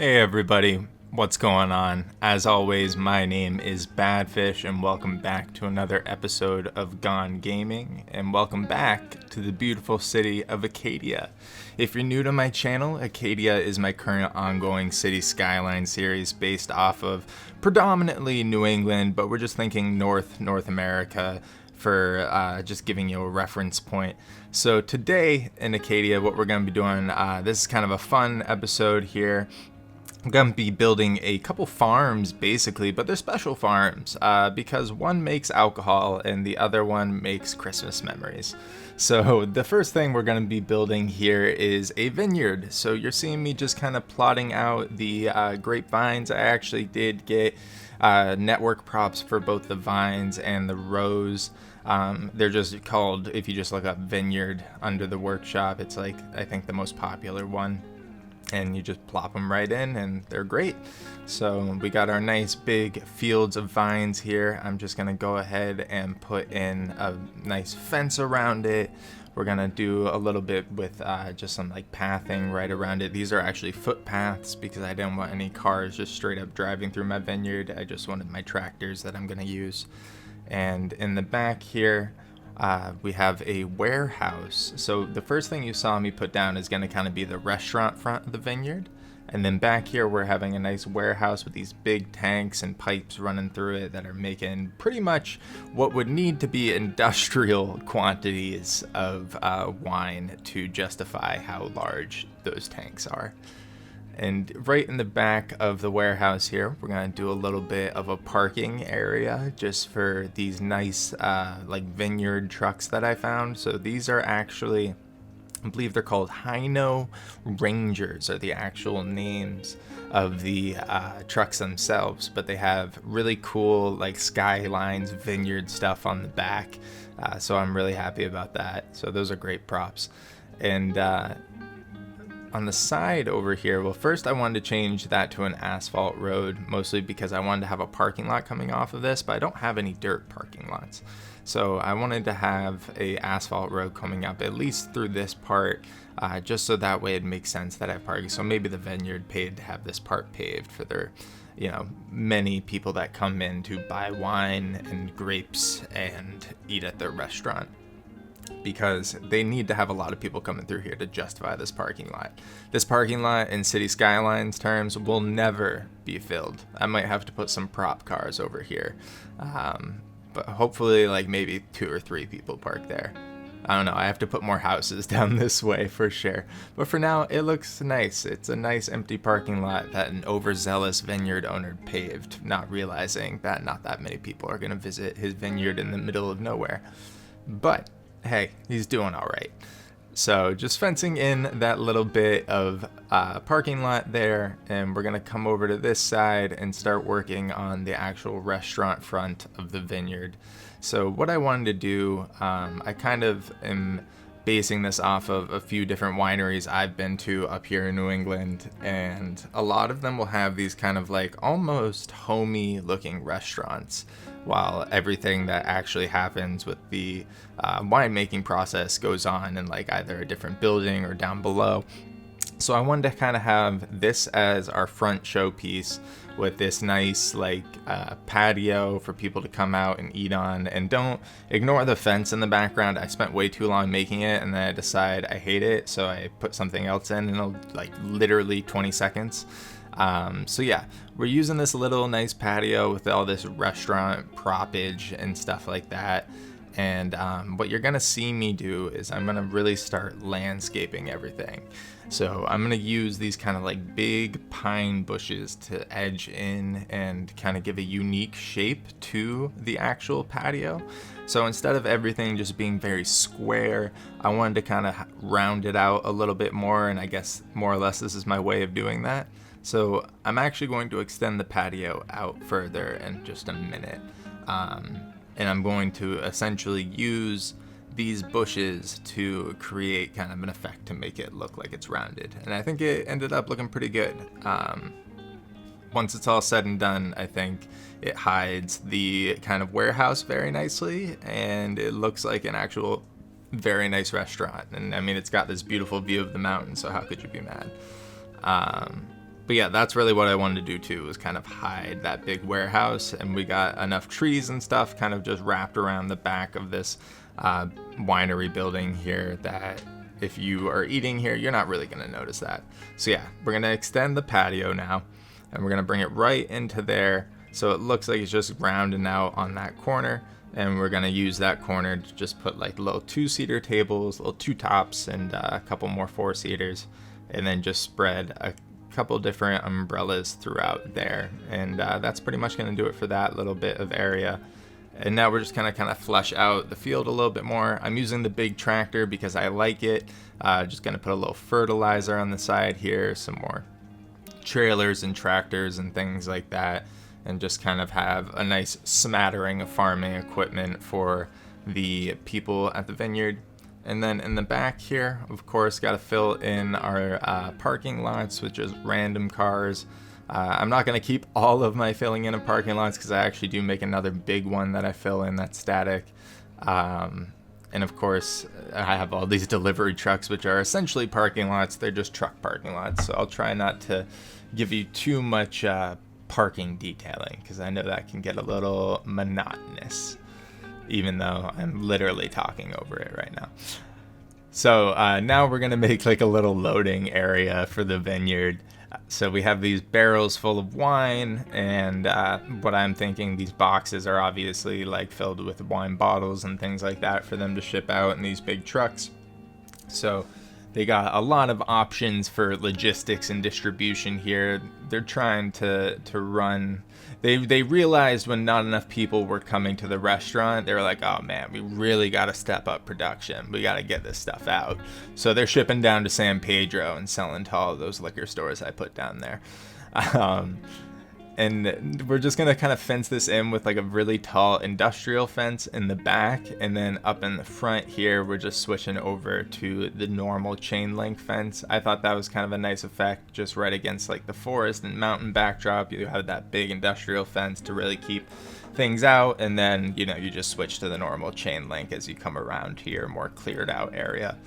Hey everybody, what's going on? As always, my name is Badfish and welcome back to another episode of Gone Gaming, and welcome back to the beautiful city of Acadia. If you're new to my channel, Acadia is my current ongoing city skyline series based off of predominantly New England, but we're just thinking North America for just giving you a reference point. So today in Acadia, what we're going to be doing, this is kind of a fun episode here. I'm going to be building a couple farms, basically, but they're special farms because one makes alcohol and the other one makes Christmas memories. So the first thing we're going to be building here is a vineyard. So you're seeing me just kind of plotting out the grapevines. I actually did get network props for both the vines and the rows. They're just called, if you just look up Vineyard under the workshop, it's like, I think the most popular one. And you just plop them right in and they're great. So we got our nice big fields of vines here. I'm just gonna go ahead and put in a nice fence around it. We're gonna do a little bit with just some like pathing right around it. These are actually footpaths because I didn't want any cars just straight up driving through my vineyard. I just wanted my tractors that I'm gonna use. And in the back here, we have a warehouse. So the first thing you saw me put down is going to kind of be the restaurant front of the vineyard. And then back here we're having a nice warehouse with these big tanks and pipes running through it that are making pretty much what would need to be industrial quantities of wine to justify how large those tanks are. And right in the back of the warehouse here, we're going to do a little bit of a parking area just for these nice like vineyard trucks that I found. So these are actually, I believe they're called Hino Rangers are the actual names of the trucks themselves, but they have really cool like Skylines vineyard stuff on the back. So I'm really happy about that. So those are great props. And on the side over here, well, first I wanted to change that to an asphalt road, mostly because I wanted to have a parking lot coming off of this, but I don't have any dirt parking lots. So I wanted to have a asphalt road coming up at least through this part, just so that way it makes sense that I have parking. So maybe the vineyard paid to have this part paved for their, many people that come in to buy wine and grapes and eat at their restaurant, because they need to have a lot of people coming through here to justify this parking lot. This parking lot in City Skylines terms will never be filled. I might have to put some prop cars over here, but hopefully like maybe 2 or 3 people park there. I don't know, I have to put more houses down this way for sure. But for now, it looks nice. It's a nice empty parking lot that an overzealous vineyard owner paved, not realizing that not that many people are gonna visit his vineyard in the middle of nowhere. But hey, he's doing all right. So just fencing in that little bit of parking lot there, and we're gonna come over to this side and start working on the actual restaurant front of the vineyard. So what I wanted to do, I kind of am basing this off of a few different wineries I've been to up here in New England, and a lot of them will have these kind of like almost homey looking restaurants, while everything that actually happens with the winemaking process goes on in like either a different building or down below. So I wanted to kind of have this as our front showpiece with this nice like patio for people to come out and eat on. And don't ignore the fence in the background. I spent way too long making it and then I decide I hate it, so I put something else in, and it'll like literally 20 seconds. So yeah, we're using this little nice patio with all this restaurant propage and stuff like that. And what you're gonna see me do is I'm gonna really start landscaping everything. So I'm gonna use these kind of like big pine bushes to edge in and kind of give a unique shape to the actual patio. So instead of everything just being very square, I wanted to kind of round it out a little bit more, and I guess more or less this is my way of doing that. So I'm actually going to extend the patio out further in just a minute. And I'm going to essentially use these bushes to create kind of an effect to make it look like it's rounded. And I think it ended up looking pretty good. Once it's all said and done, I think it hides the kind of warehouse very nicely, and it looks like an actual very nice restaurant. And I mean, it's got this beautiful view of the mountain, so how could you be mad? But yeah, that's really what I wanted to do too, was kind of hide that big warehouse. And we got enough trees and stuff kind of just wrapped around the back of this winery building here that if you are eating here, you're not really going to notice that. So yeah, we're going to extend the patio now, and we're going to bring it right into there. So it looks like it's just rounding out on that corner. And we're going to use that corner to just put like little 2-seater tables, little 2 tops, and a couple more 4-seaters. And then just spread a couple different umbrellas throughout there. And that's pretty much going to do it for that little bit of area. And now we're just going to kind of flesh out the field a little bit more. I'm using the big tractor because I like it. Just going to put a little fertilizer on the side here, some more trailers and tractors and things like that, and just kind of have a nice smattering of farming equipment for the people at the vineyard. And then in the back here, of course, got to fill in our parking lots with just random cars. I'm not going to keep all of my filling in of parking lots because I actually do make another big one that I fill in that's static. And of course, I have all these delivery trucks, which are essentially parking lots. They're just truck parking lots. So I'll try not to give you too much parking detailing because I know that can get a little monotonous, even though I'm literally talking over it right now. So now we're going to make like a little loading area for the vineyard. So we have these barrels full of wine, and what I'm thinking, these boxes are obviously like filled with wine bottles and things like that for them to ship out in these big trucks. So they got a lot of options for logistics and distribution here. They're trying to run. They realized when not enough people were coming to the restaurant, they were like, oh man, we really got to step up production. We got to get this stuff out. So they're shipping down to San Pedro and selling to all of those liquor stores I put down there. And we're just going to kind of fence this in with like a really tall industrial fence in the back. And then up in the front here, we're just switching over to the normal chain link fence. I thought that was kind of a nice effect, just right against like the forest and mountain backdrop. You have that big industrial fence to really keep things out. And then, you know, you just switch to the normal chain link as you come around to your more cleared out area.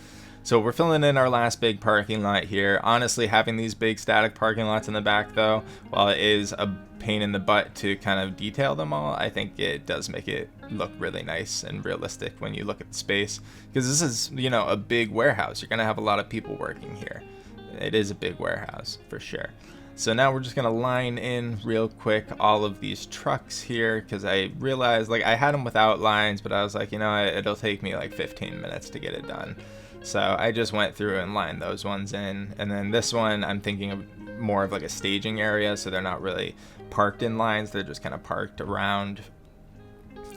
So we're filling in our last big parking lot here. Honestly, having these big static parking lots in the back though, while it is a pain in the butt to kind of detail them all, I think it does make it look really nice and realistic when you look at the space. Because this is, you know, a big warehouse. You're going to have a lot of people working here. It is a big warehouse for sure. So now we're just going to line in real quick all of these trucks here, because I realized like I had them without lines, but I was like, you know, it'll take me like 15 minutes to get it done. So I just went through and lined those ones in. And then this one, I'm thinking of more of like a staging area. So they're not really parked in lines. They're just kind of parked around.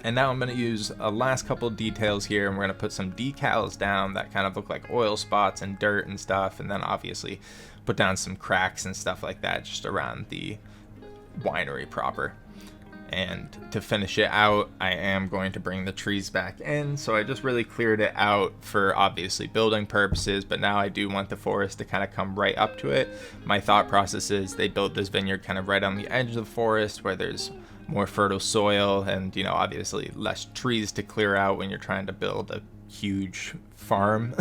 And now I'm going to use a last couple details here. And we're going to put some decals down that kind of look like oil spots and dirt and stuff. And then obviously put down some cracks and stuff like that just around the winery proper. And to finish it out, I am going to bring the trees back in. So I just really cleared it out for obviously building purposes, but now I do want the forest to kind of come right up to it. My thought process is they built this vineyard kind of right on the edge of the forest where there's more fertile soil and, you know, obviously less trees to clear out when you're trying to build a huge farm.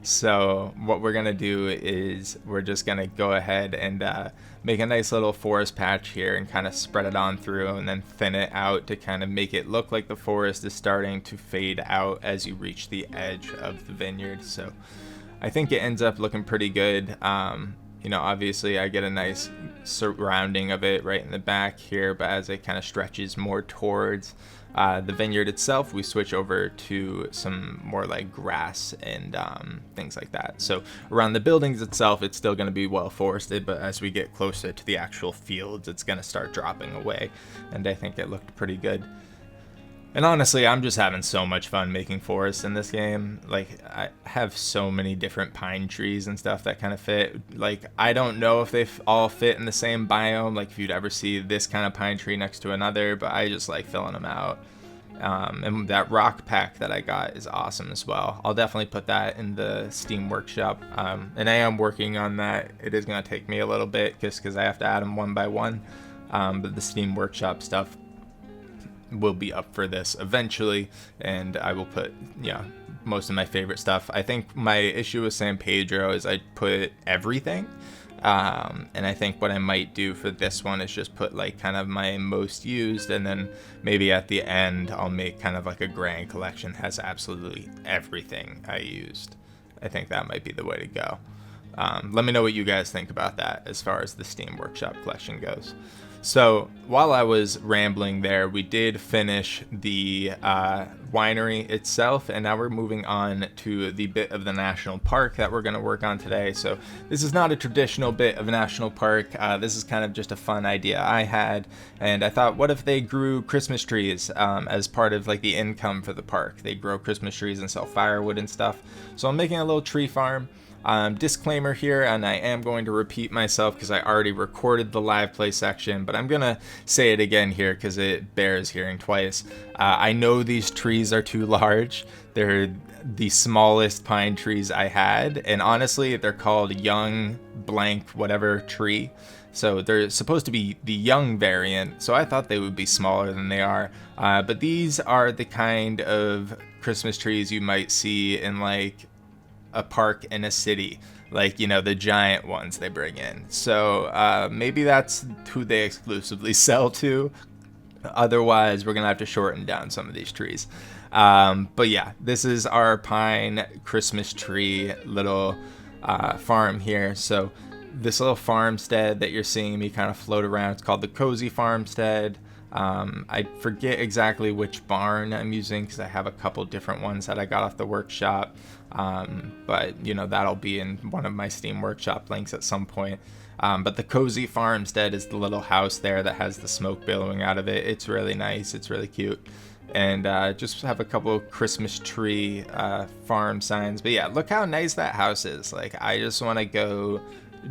So what we're going to do is we're just going to go ahead and make a nice little forest patch here and kind of spread it on through and then thin it out to kind of make it look like the forest is starting to fade out as you reach the edge of the vineyard. So I think it ends up looking pretty good. You know, obviously I get a nice surrounding of it right in the back here, but as it kind of stretches more towards the vineyard itself, we switch over to some more like grass and things like that. So around the buildings itself, it's still going to be well forested, but as we get closer to the actual fields, it's going to start dropping away. And I think it looked pretty good. And honestly, I'm just having so much fun making forests in this game. Like, I have so many different pine trees and stuff that kind of fit. Like, I don't know if they all fit in the same biome, like if you'd ever see this kind of pine tree next to another, but I just like filling them out. And that rock pack that I got is awesome as well. I'll definitely put that in the Steam Workshop. And I am working on that. It is going to take me a little bit just because I have to add them one by one. But the Steam Workshop stuff will be up for this eventually, and I will put most of my favorite stuff. I think my issue with San Pedro is I put everything, And I think what I might do for this one is just put like kind of my most used, and then maybe at the end I'll make kind of like a grand collection that has absolutely everything I used. I think that might be the way to go. Let me know what you guys think about that as far as the Steam Workshop collection goes. So while I was rambling there, we did finish the winery itself, and now we're moving on to the bit of the national park that we're going to work on today. So this is not a traditional bit of a national park. This is kind of just a fun idea I had, and I thought, what if they grew Christmas trees as part of like the income for the park? They grow Christmas trees and sell firewood and stuff. So I'm making a little tree farm. Disclaimer here, and I am going to repeat myself because I already recorded the live play section, but I'm gonna say it again here because it bears hearing twice. I know these trees are too large. They're the smallest pine trees I had, and honestly they're called young blank whatever tree, so they're supposed to be the young variant, so I thought they would be smaller than they are. But these are the kind of Christmas trees you might see in like a park in a city, like, you know, the giant ones they bring in. So maybe that's who they exclusively sell to. Otherwise, we're gonna have to shorten down some of these trees. But yeah, this is our pine Christmas tree little farm here. So this little farmstead that you're seeing me kind of float around, it's called the Cozy Farmstead. I forget exactly which barn I'm using because I have a couple different ones that I got off the workshop. But you know, that'll be in one of my Steam Workshop links at some point. But the Cozy Farmstead is the little house there that has the smoke billowing out of it. It's really nice. It's really cute. And just have a couple of Christmas tree farm signs. But yeah, look how nice that house is. Like, I just want to go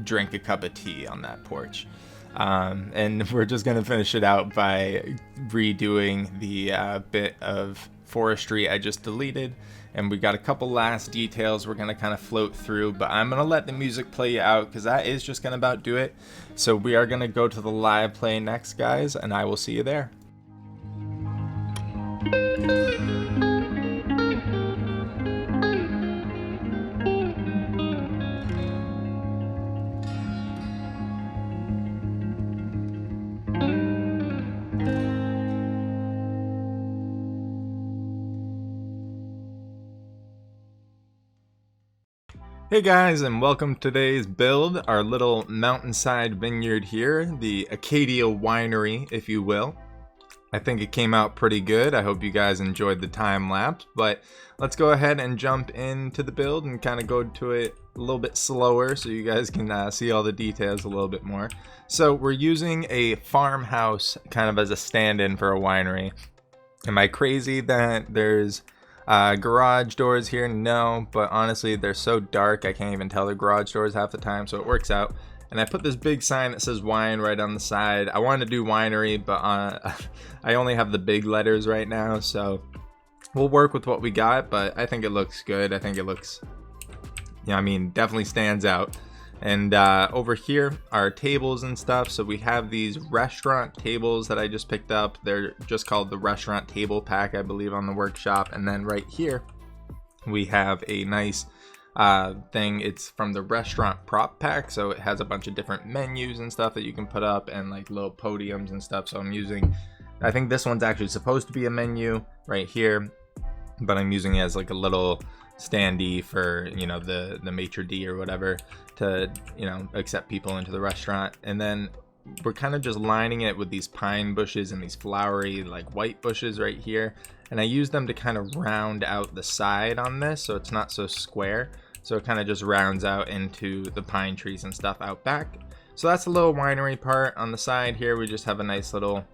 drink a cup of tea on that porch. And we're just going to finish it out by redoing the bit of forestry I just deleted. And we got a couple last details we're going to kind of float through, but I'm going to let the music play out because that is just going to about do it. So we are going to go to the live play next, guys, and I will see you there. Hey guys, and welcome to today's build, our little mountainside vineyard here, the Acadia winery, if you will. I think it came out pretty good. I hope you guys enjoyed the time lapse, but let's go ahead and jump into the build and kind of go to it a little bit slower so you guys can see all the details a little bit more. So we're using a farmhouse kind of as a stand-in for a winery. Am I crazy that there's garage doors here? No, but honestly they're so dark I can't even tell they're garage doors half the time, so it works out. And I put this big sign that says wine right on the side. I wanted to do winery, but I only have the big letters right now, so we'll work with what we got. But I think it looks good. I think it looks, yeah, I mean, definitely stands out. And over here are tables and stuff. So we have these restaurant tables that I just picked up. They're just called the restaurant table pack, I believe, on the workshop. And then right here we have a nice thing. It's from the restaurant prop pack, so it has a bunch of different menus and stuff that you can put up, and like little podiums and stuff. So I'm using, I think this one's actually supposed to be a menu right here, but I'm using it as like a little standee for, you know, the maitre d' or whatever to, you know, accept people into the restaurant. And then we're kind of just lining it with these pine bushes and these flowery like white bushes right here, and I use them to kind of round out the side on this so it's not so square, so it kind of just rounds out into the pine trees and stuff out back. So that's the little winery part. On the side here we just have a nice little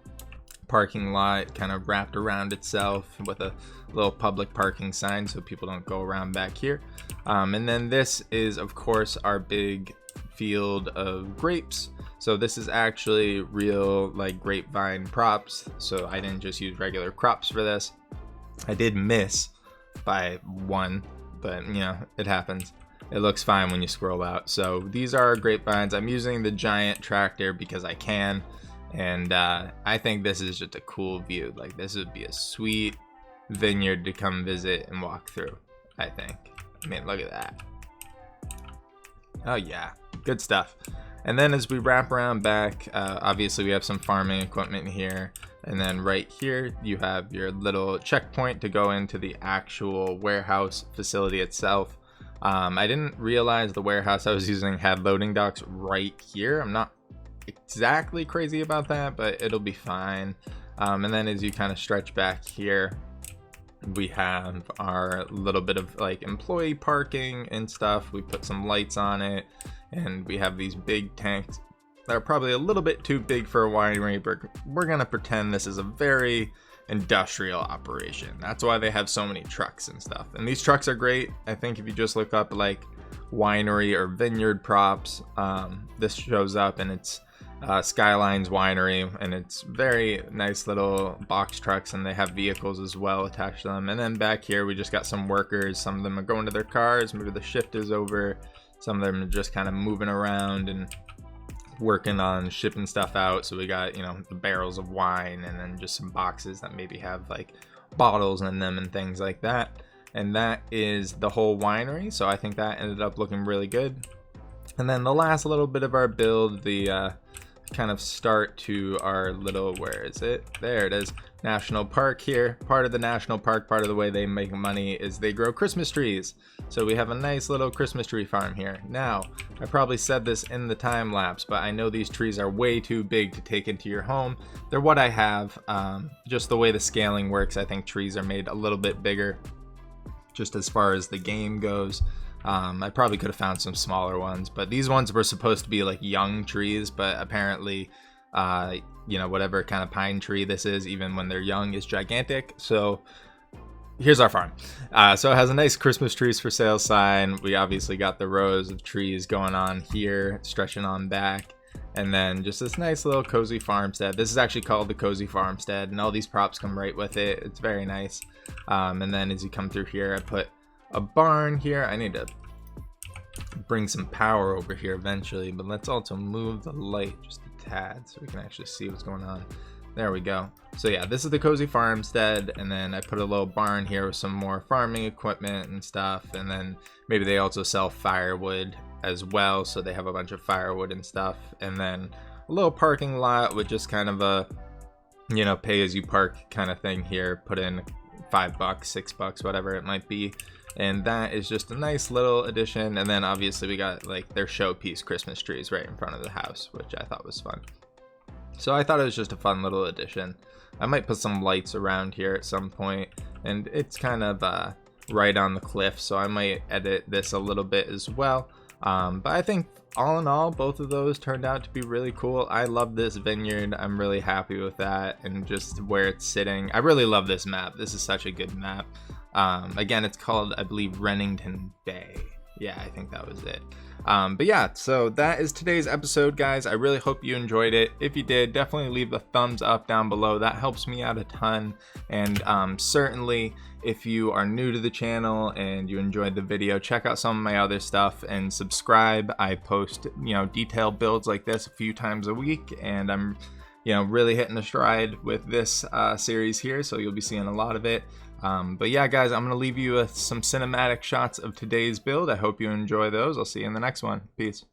parking lot kind of wrapped around itself with a little public parking sign so people don't go around back here. And then this is of course our big field of grapes. So this is actually real like grapevine props, so I didn't just use regular crops for this. I did miss by one, but you know, it happens. It looks fine when you scroll out. So these are our grapevines. I'm using the giant tractor because I can, and I think this is just a cool view. Like, this would be a sweet vineyard to come visit and walk through, I think. I mean, look at that. Oh yeah, good stuff. And then as we wrap around back, obviously we have some farming equipment here. And then right here, you have your little checkpoint to go into the actual warehouse facility itself. I didn't realize the warehouse I was using had loading docks right here. I'm not exactly crazy about that, but it'll be fine. And then as you kind of stretch back here, we have our little bit of like employee parking and stuff. We put some lights on it, and we have these big tanks that are probably a little bit too big for a winery, but we're gonna pretend this is a very industrial operation. That's why they have so many trucks and stuff. And these trucks are great. I think if you just look up like winery or vineyard props, this shows up, and it's Skylines winery, and it's very nice little box trucks, and they have vehicles as well attached to them. And then back here we just got some workers. Some of them are going to their cars, maybe the shift is over. Some of them are just kind of moving around and working on shipping stuff out. So we got, you know, the barrels of wine, and then just some boxes that maybe have like bottles in them and things like that. And that is the whole winery. So I think that ended up looking really good. And then the last little bit of our build, the kind of start to our little, where is it? There it is. National park here. Part of the national park, part of the way they make money is they grow Christmas trees. So we have a nice little Christmas tree farm here. Now, I probably said this in the time lapse, but I know these trees are way too big to take into your home. They're what I have. Just the way the scaling works, I think trees are made a little bit bigger just as far as the game goes. I probably could have found some smaller ones, but these ones were supposed to be like young trees, but apparently, you know, whatever kind of pine tree this is, even when they're young, is gigantic. So here's our farm. So it has a nice Christmas trees for sale sign. We obviously got the rows of trees going on here, stretching on back. And then just this nice little cozy farmstead. This is actually called the Cozy Farmstead, and all these props come right with it. It's very nice. And then as you come through here, I put a barn here. I need to bring some power over here eventually, but let's also move the light just a tad so we can actually see what's going on. There we go. So yeah, this is the Cozy Farmstead, and then I put a little barn here with some more farming equipment and stuff, and then maybe they also sell firewood as well, so they have a bunch of firewood and stuff. And then a little parking lot with just kind of a, you know, pay as you park kind of thing here. Put in $5, $6, whatever it might be. And that is just a nice little addition. And then obviously we got like their showpiece Christmas trees right in front of the house, which I thought was fun. So I thought it was just a fun little addition. I might put some lights around here at some point, and it's kind of right on the cliff, so I might edit this a little bit as well. But I think all in all, both of those turned out to be really cool. I love this vineyard. I'm really happy with that, and just where it's sitting. I really love this map. This is such a good map. Again, it's called, I believe, Rennington Bay. Yeah, I think that was it. But yeah, so that is today's episode, guys. I really hope you enjoyed it. If you did, definitely leave the thumbs up down below. That helps me out a ton. And certainly, if you are new to the channel and you enjoyed the video, check out some of my other stuff and subscribe. I post, you know, detailed builds like this a few times a week, and I'm, you know, really hitting a stride with this series here, so you'll be seeing a lot of it. But yeah, guys, I'm going to leave you with some cinematic shots of today's build. I hope you enjoy those. I'll see you in the next one. Peace.